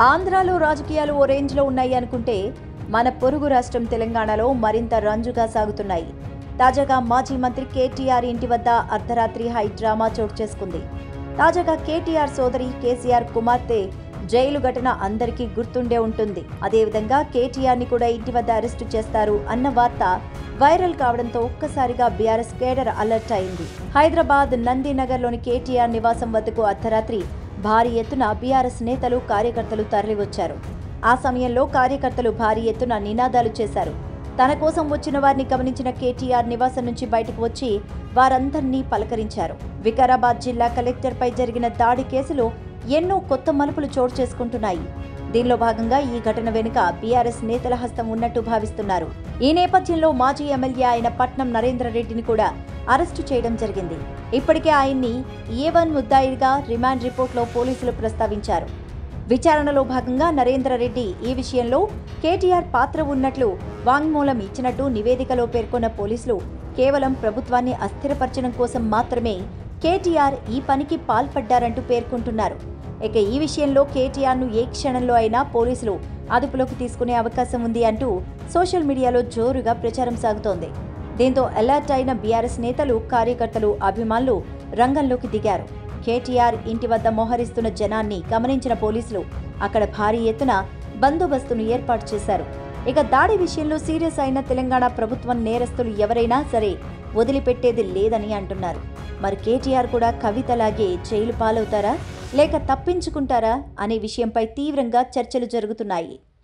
ఆంధ్రాలో రాజకీయాలు ఓ రేంజ్లో ఉన్నాయి అనుకుంటే మన పొరుగు రాష్ట్రం తెలంగాణలో మరింత రంజుగా సాగుతున్నాయి. తాజాగా మాజీ మంత్రి కేటీఆర్ ఇంటి వద్ద అర్ధరాత్రి హై డ్రామా చోటు చేసుకుంది. తాజాగా కేటీఆర్ సోదరి కేసీఆర్ కుమార్తె జైలు ఘటన అందరికీ గుర్తుండే ఉంటుంది. అదేవిధంగా కేటీఆర్ని కూడా ఇంటి వద్ద అరెస్టు చేస్తారు అన్న వార్త వైరల్ కావడంతో ఒక్కసారిగా బీఆర్ఎస్ కేడర్ అలర్ట్ అయింది. హైదరాబాద్ నందినగర్లోని కేటీఆర్ నివాసం వద్దకు అర్ధరాత్రి భారీ ఎత్తున బీఆర్ఎస్ నేతలు కార్యకర్తలు తరలివచ్చారు. ఆ సమయంలో కార్యకర్తలు భారీ ఎత్తున నినాదాలు చేశారు. తన కోసం వచ్చిన వారిని గమనించిన కేటీఆర్ నివాసం నుంచి బయటకు వచ్చి వారందరినీ పలకరించారు. వికారాబాద్ జిల్లా కలెక్టర్పై జరిగిన దాడి కేసులో ఎన్నో కొత్త మలుపులు చోటు చేసుకుంటున్నాయి. దీనిలో భాగంగా ఈ ఘటన వెనుక బీఆర్ఎస్ నేతల హస్తం ఉన్నట్టు భావిస్తున్నారు. ఈ నేపథ్యంలో మాజీ ఎమ్మెల్యే అయిన పట్నం నరేంద్రరెడ్డిని కూడా అరెస్టు చేయడం జరిగింది. ఇప్పటికే ఆయన్ని ఏ1 ముద్దాయిగా రిమాండ్ రిపోర్ట్లో పోలీసులు ప్రస్తావించారు. విచారణలో భాగంగా నరేంద్రరెడ్డి ఈ విషయంలో కేటీఆర్ పాత్ర ఉన్నట్లు వాంగ్మూలం ఇచ్చినట్టు నివేదికలో పేర్కొన్న పోలీసులు కేవలం ప్రభుత్వాన్ని అస్థిరపరచడం కోసం మాత్రమే కేటీఆర్ ఈ పనికి పాల్పడ్డారంటూ పేర్కొంటున్నారు. ఇక ఈ విషయంలో కేటీఆర్ను ఏ క్షణంలో అయినా పోలీసులు అదుపులోకి తీసుకునే అవకాశం ఉంది అంటూ సోషల్ మీడియాలో జోరుగా ప్రచారం సాగుతోంది. దీంతో అలర్ట్ అయిన బీఆర్ఎస్ నేతలు, కార్యకర్తలు, అభిమానులు రంగంలోకి దిగారు. కేటీఆర్ ఇంటి వద్ద మోహరిస్తున్న జనాన్ని గమనించిన పోలీసులు అక్కడ భారీ ఎత్తున బందోబస్తును ఏర్పాటు చేశారు. ఇక దాడి విషయంలో సీరియస్ అయిన తెలంగాణ ప్రభుత్వం నేరస్తులు ఎవరైనా సరే వదిలిపెట్టేది లేదని అంటున్నారు. మరి కేటీఆర్ కూడా కవితలాగే జైలు పాలవుతారా లేక తప్పించుకుంటారా అనే విషయంపై తీవ్రంగా చర్చలు జరుగుతున్నాయి.